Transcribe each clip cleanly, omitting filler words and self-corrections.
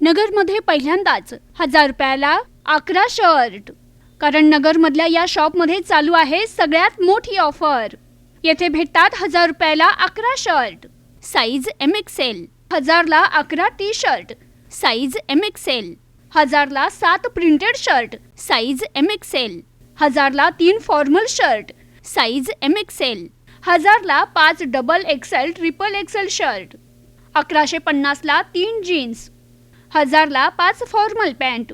नगरमध्ये पहिल्यांदाच 1000 रुपयाला 11 शर्ट. कारण नगरमधल्या या शॉपमध्ये चालू आहे सगळ्यात मोठी ऑफर. येथे भेटतात 1000 रुपयाला 11 शर्ट साईज MXL, 1000ला 11 टी शर्ट साईज MXL, 1000ला 7 प्रिंटेड शर्ट साईज MXL, 1000ला 3 फॉर्मल शर्ट साईज MXL, 1000ला 5 double XL triple XL shirt, 1150ला 3 जीन्स, 1000ला 5 फॉर्मल पॅन्ट,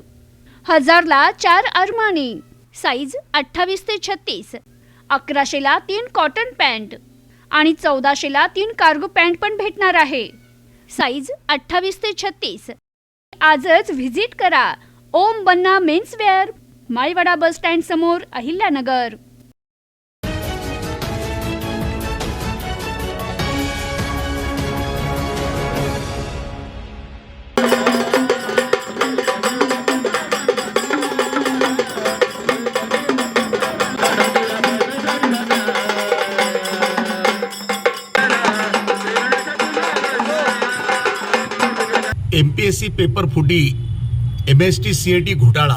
1000ला 4 अरमानी साईज 28 ते 36, 1100ला 3 कॉटन पॅन्ट आणि 1400ला 3 कार्गो पॅन्ट पण भेटणार आहे साईज 28 ते 36. आजच व्हिजिट करा ओम बन्ना मेन्सवेअर, माळीवाडा बस स्टँड समोर, अहिल्यानगर. MPSC पेपर फुटी, MST CET घोटाळा,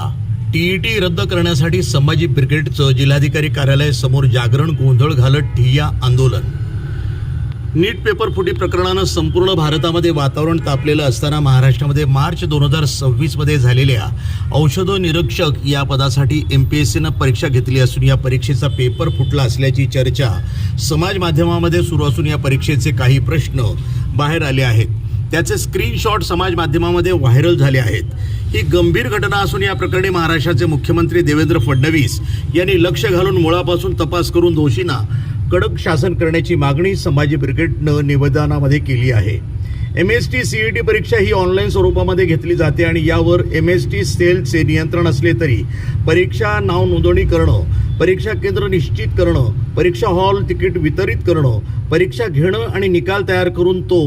TET रद्द करण्यासाठी संभाजी ब्रिगेडचं जिल्हाधिकारी कार्यालय समोर जागरण, गोंधळ घालत ठिय्या आंदोलन. नीट पेपर फुटी प्रकरणानं संपूर्ण भारतामध्ये वातावरण तापलेलं असताना महाराष्ट्रामध्ये मार्च 2026 मध्ये झालेल्या औषध निरीक्षक या पदासाठी MPSCनं परीक्षा घेतली असून या परीक्षेचा पेपर फुटला असल्याची चर्चा समाज माध्यमामध्ये सुरू असून या परीक्षेचे काही प्रश्न बाहेर आले आहेत. त्याचे स्क्रीनशॉट समाज माध्यमामध्ये व्हायरल झाले आहेत. ही गंभीर घटना असून या प्रकरणी महाराष्ट्राचे मुख्यमंत्री देवेंद्र फडणवीस यांनी लक्ष घालून मुळापासून तपास करून दोषींना कडक शासन करण्याची मागणी संभाजी ब्रिगेडनं निवेदनामध्ये केली आहे. MST CET परीक्षा ही ऑनलाईन स्वरूपामध्ये घेतली जाते आणि यावर MST सेलचे नियंत्रण असले तरी परीक्षा नाव नोंदणी करणं, परीक्षा केंद्र निश्चित करणं, परीक्षा हॉल तिकीट वितरित करणं, परीक्षा घेणं आणि निकाल तयार करून तो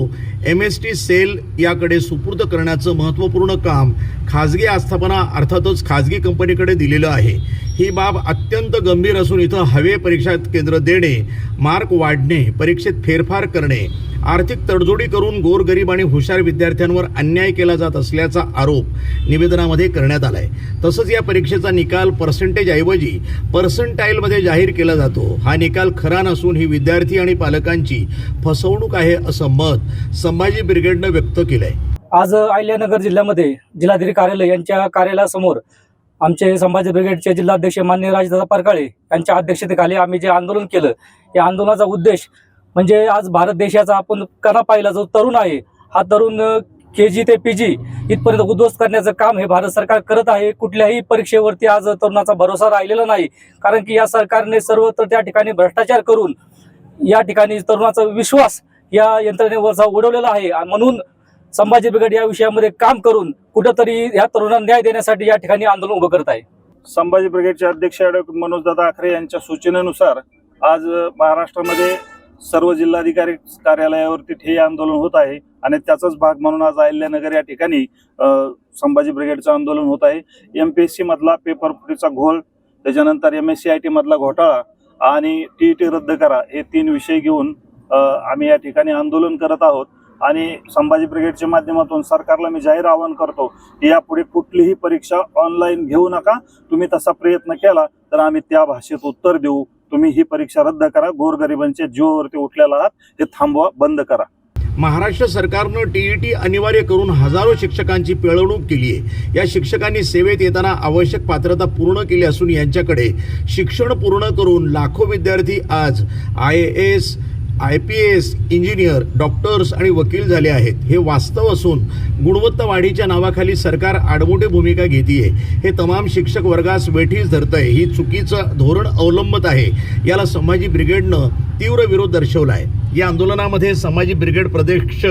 MST सेल याकडे सुपूर्द करण्याचं महत्त्वपूर्ण काम खाजगी आस्थापना अर्थातच खाजगी कंपनीकडे दिलेलं आहे. ही बाब अत्यंत गंभीर असून इथं हवे परीक्षा केंद्र देणे, मार्क वाढणे, परीक्षेत फेरफार करणे, आर्थिक तडजोडी करून गोरगरीब आणि हुशार विद्यार्थ्यांवर अन्याय केला जात असल्याचा आरोप निवेदनामध्ये करण्यात आलाय. तसंच या परीक्षेचा निकाल पर्सेंटेज ऐवजी पर्सेंटाईलमध्ये जाहीर केला जातो. हा निकाल खरा नसून ही विद्यार्थी आणि पालकांची फसवणूक आहे असं मत संभाजी ब्रिगेडनं व्यक्त केलंय. आज अहिल्यानगर जिल्ह्यामध्ये जिल्हाधिकारी कार्यालय यांच्या कार्यालयासमोर आमचे संभाजी ब्रिगेडचे जिल्हाध्यक्ष माननीय राजदादा परकाळे यांच्या अध्यक्षतेखाली आम्ही जे आंदोलन केलं, या आंदोलनाचा उद्देश म्हणजे आज भारत देशाचा आपण कणा पाहिला जो तरुण आहे, हा तरुण KG ते PG इथपर्यंत उद्ध्वस्त करण्याचं काम हे भारत सरकार करत आहे. कुठल्याही परीक्षेवरती आज तरुणाचा भरोसा राहिलेला नाही, कारण की या सरकारने सर्वत्र त्या ठिकाणी भ्रष्टाचार करून या ठिकाणी तरुणाचा विश्वास या यंत्रणेवरचा उडवलेला आहे. म्हणून संभाजी ब्रिगेड या विषयामध्ये काम करून कुठंतरी या तरुणांना न्याय देण्यासाठी या ठिकाणी आंदोलन उभं करत आहे. संभाजी ब्रिगेडचे अध्यक्ष मनोजदादा आखरे यांच्या सूचनेनुसार आज महाराष्ट्रामध्ये सर्व जिल्हाधिकारी कार्यालयावरती ठिय्या आंदोलन होत आहे आणि त्याचाच भाग म्हणून आज अहिल्यानगर या ठिकाणी संभाजी ब्रिगेडचं आंदोलन होत आहे. MPSC मधला पेपर फुटीचा घोळ, त्याच्यानंतर MSCIT मधला घोटाळा आणि TET रद्द करा हे 3 विषय घेऊन आम्ही या ठिकाणी आंदोलन करत आहोत. आणि संभाजी ब्रिगेडच्या माध्यमातून सरकारला मी जाहीर आवाहन करतो की यापुढे कुठलीही परीक्षा ऑनलाईन घेऊ नका. तुम्ही तसा प्रयत्न केला तर आम्ही त्या भाषेत उत्तर देऊ. तुम्ही ही परीक्षा रद्द करा. गोरगरिबांच्या जीवावरती उठलेला आहात, हे थांबवा, बंद करा. महाराष्ट्र सरकारनं TET अनिवार्य करून हजारो शिक्षकांची पिळवणूक केली आहे. या शिक्षकांनी सेवेत येताना आवश्यक पात्रता पूर्ण केली असून यांच्याकडे शिक्षण पूर्ण करून लाखो विद्यार्थी आज IAS, IPS, इंजिनियर, डॉक्टर्स आणि वकील झाले आहेत. हे वास्तव असून गुणवत्ता वाढीच्या नावाखाली सरकार आडमोठी भूमिका घेतेय. हे तमाम शिक्षक वर्गास वेठीस धरतंय. ही चुकीचं धोरण अवलंबत आहे. याला संभाजी ब्रिगेडनं तीव्र विरोध दर्शवला आहे. या आंदोलनामध्ये संभाजी ब्रिगेड प्रदेश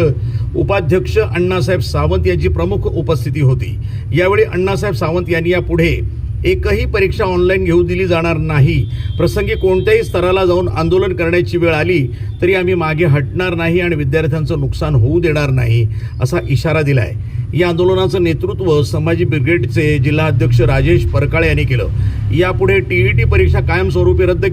उपाध्यक्ष अण्णासाहेब सावंत यांची प्रमुख उपस्थिती होती. यावेळी अण्णासाहेब सावंत यांनी यापुढे एकही परीक्षा ऑनलाईन घेऊ दिली जाणार नाही. प्रसंगी कोणत्याही स्तराला जाऊन आंदोलन करण्याची वेळ आली तरी आम्ही मागे हटणार नाही आणि विद्यार्थ्यांचं नुकसान होऊ देणार नाही असा इशारा दिला आहे. या आंदोलनाचं नेतृत्व संभाजी ब्रिगेडचे जिल्हाध्यक्ष राजेश परकाळे यांनी केलं. यापुढे TET परीक्षा कायमस्वरूपी रद्द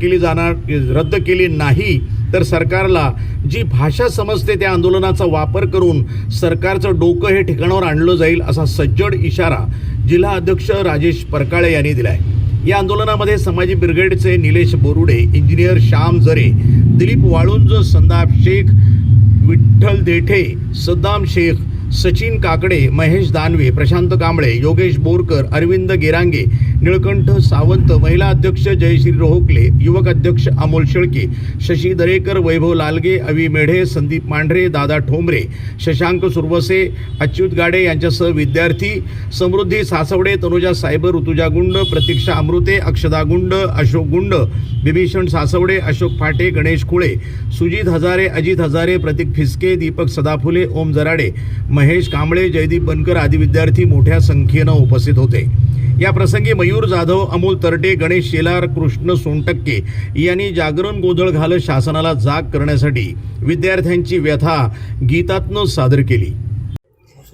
केली नाही तर सरकारला जी भाषा समजते त्या आंदोलनाचा वापर करून सरकारचं डोकं हे ठिकाणावर आणलं जाईल असा सज्जड इशारा जिल्हा अध्यक्ष राजेश परकाळे यांनी दिलाय। या आंदोलनामध्ये समाजी ब्रिगेडचे निलेश बोरुडे, इंजिनियर श्याम जरे, दिलीप वाळुंज, संदाप शेख, विठ्ठल देठे, सद्दाम शेख, सचिन काकडे, महेश दानवे, प्रशांत कांबळे, योगेश बोरकर, अरविंद गेरांगे, निळकंठ सावंत, महिला अध्यक्ष जयश्री रोहकले, युवक अध्यक्ष अमोल शेळके, शशी दरेकर, वैभव लालगे, अवी मेढे, संदीप मांढरे, दादा ठोंबरे, शशांक सुरवसे, अच्युत गाडे यांच्यासह विद्यार्थी समृद्धी सासवडे, तनुजा सायबर, ऋतुजा गुंड, प्रतीक्षा अमृते, अक्षदा गुंड, अशोक गुंड, बिभीषण सासवडे, अशोक फाटे, गणेश खुळे, सुजित हजारे, अजित हजारे, प्रतीक फिसके, दीपक सदाफुले, ओम जराडे, महेश कांबळे, जयदीप बनकर आदी विद्यार्थी मोठ्या संख्येनं उपस्थित होते। या प्रसंगी मयूर जाधव, अमोल तरटे, गणेश शेलार, कृष्ण सोनटक्के यांनी जागरण गोंधळ घालत शासनाला जाग करण्यासाठी विद्यार्थ्यांची व्यथा गीतात्मक सादर केली।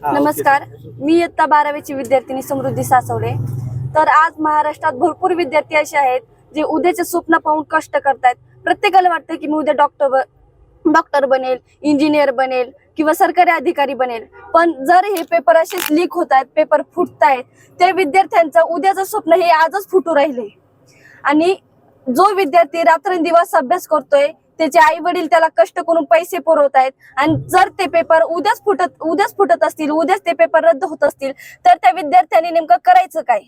नमस्कार, मी इयत्ता 12वीची विद्यार्थिनी समृद्धी सासवडे। तर आज महाराष्ट्रात भरपूर विद्यार्थी असे आहेत जे उद्याचे स्वप्न पाहून कष्ट करतायत। प्रत्येकाला वाटतं की मी उद्या डॉक्टर बनेल, इंजिनियर बनेल किंवा सरकारी अधिकारी बनेल, पण जर हे पेपर असेच लीक होत आहेत, पेपर फुटतायत, ते विद्यार्थ्यांचं उद्याचं स्वप्न हे आजच फुटू राहिले। आणि जो विद्यार्थी रात्रंदिवस अभ्यास करतोय, त्याचे आई वडील त्याला कष्ट करून पैसे पुरवतायत, आणि जर ते पेपर उद्याच फुटत असतील, उद्याच ते पेपर रद्द होत असतील, तर त्या विद्यार्थ्यांनी नेमकं करायचं काय?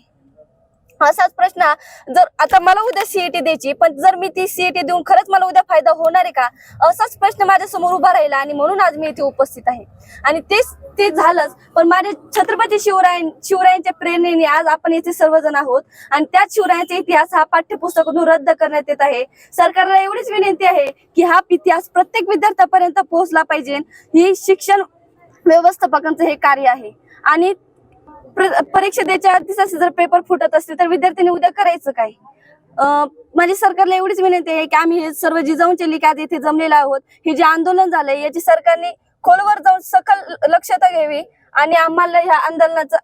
असाच प्रश्न जर आता मला उद्या CET द्यायची, पण जर मी ती CET देऊन खरंच मला उद्या फायदा होणार आहे का, असाच प्रश्न माझ्या समोर उभा राहिला, आणि म्हणून आज मी इथे उपस्थित आहे। आणि ते झालंच, पण माझे छत्रपती शिवरायांच्या प्रेरणेने आज आपण इथे सर्वजण आहोत, आणि त्याच शिवरायांचा इतिहास हा पाठ्यपुस्तकातून रद्द करण्यात येत आहे। सरकारला एवढीच विनंती आहे की हा इतिहास प्रत्येक विद्यार्थ्यापर्यंत पोहोचला पाहिजे। ही शिक्षण व्यवस्थापकांचं हे कार्य आहे। आणि परीक्षा द्यायच्या आधीच जर पेपर फुटत असतील तर विद्यार्थ्यांनी उद्या करायचं काय? माझी सरकारला एवढीच विनंती आहे की आम्ही हे सर्व जिजाऊंचे लिख आज इथे जमलेलो आहोत। हे जे आंदोलन झालंय याची सरकारने खोलवर जाऊन सखल लक्षता घ्यावी, आणि आम्हाला ह्या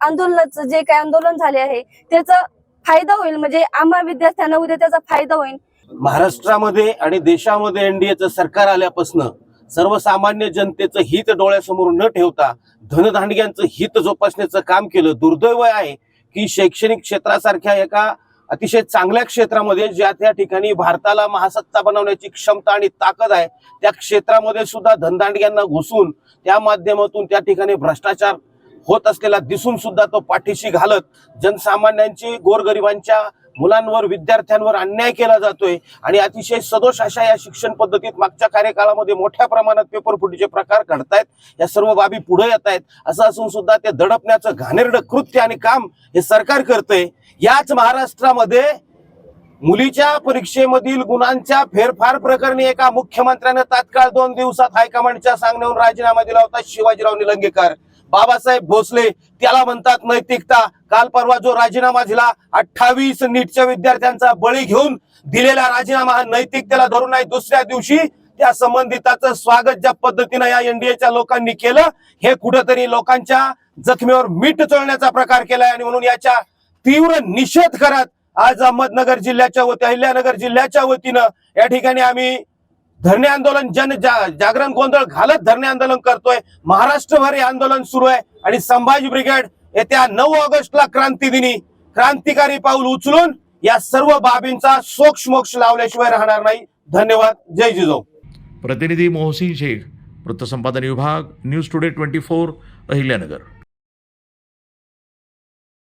आंदोलनाचं जे काही आंदोलन झाले आहे त्याचा फायदा होईल, म्हणजे आम्हा विद्यार्थ्यांना उद्या त्याचा फायदा होईल। महाराष्ट्रामध्ये आणि देशामध्ये NDAचं सरकार आल्यापासून सर्वसामान्य जनतेचं हित डोळ्यासमोर न ठेवता धनदांडग्यांचं हित जोपासण्याचं काम केलं। दुर्दैव आहे की शैक्षणिक क्षेत्रासारख्या एका अतिशय चांगल्या क्षेत्रामध्ये ज्या त्या ठिकाणी भारताला महासत्ता बनवण्याची क्षमता आणि ताकद आहे, त्या क्षेत्रामध्ये सुद्धा धनदांडग्यांना घुसून त्या माध्यमातून त्या ठिकाणी भ्रष्टाचार होत असलेला दिसून सुद्धा तो पाठीशी घालत जनसामान्यांची, गोरगरिबांच्या मुलांवर, विद्यार्थ्यांवर अन्याय केला जातोय। आणि अतिशय सदोष अशा या शिक्षण पद्धतीत मागच्या कार्यकाळामध्ये मोठ्या प्रमाणात पेपर फुटीचे प्रकार घडतायत। या सर्व बाबी पुढे येत आहेत। असं असून सुद्धा ते दडपण्याचं घाणेरडं कृत्य आणि काम हे सरकार करतंय। याच महाराष्ट्रामध्ये मुलीच्या परीक्षेमधील गुणांच्या फेरफार प्रकरणी एका मुख्यमंत्र्याने तात्काळ 2 दिवसात हायकमांडच्या सांगण्यावरून राजीनामा दिला होता। शिवाजीराव निलंगेकर, बाबासाहेब भोसले, त्याला म्हणतात नैतिकता। काल परवा जो राजीनामा दिला, 28 नीटच्या विद्यार्थ्यांचा बळी घेऊन दिलेला राजीनामा हा नैतिकतेला धरून नाही। दुसऱ्या दिवशी त्या संबंधिताचं स्वागत ज्या पद्धतीने या NDAच्या लोकांनी केलं, हे कुठेतरी लोकांच्या जखमीवर मीठ चोळण्याचा प्रकार केलाय। आणि म्हणून याच्या तीव्र निषेध करत आज अहमदनगर जिल्ह्याच्या वतीने, अहिल्यानगर जिल्ह्याच्या वतीनं या ठिकाणी आम्ही धरणे आंदोलन, जागरण गोंधळ घालत धरणे आंदोलन करतोय। महाराष्ट्रभर हे आंदोलन सुरू आहे, आणि संभाजी ब्रिगेड येत्या 9 ऑगस्टला क्रांती दिनी क्रांतिकारी पाऊल उचलून या सर्व बाबींचा सोक्षमोक्ष लावल्याशिवाय राहणार नाही। धन्यवाद। जय जिजाऊ। प्रतिनिधी मोहसिन शेख, वृत्तसंपादन विभाग, न्यूज टुडे 24, अहिल्यानगर।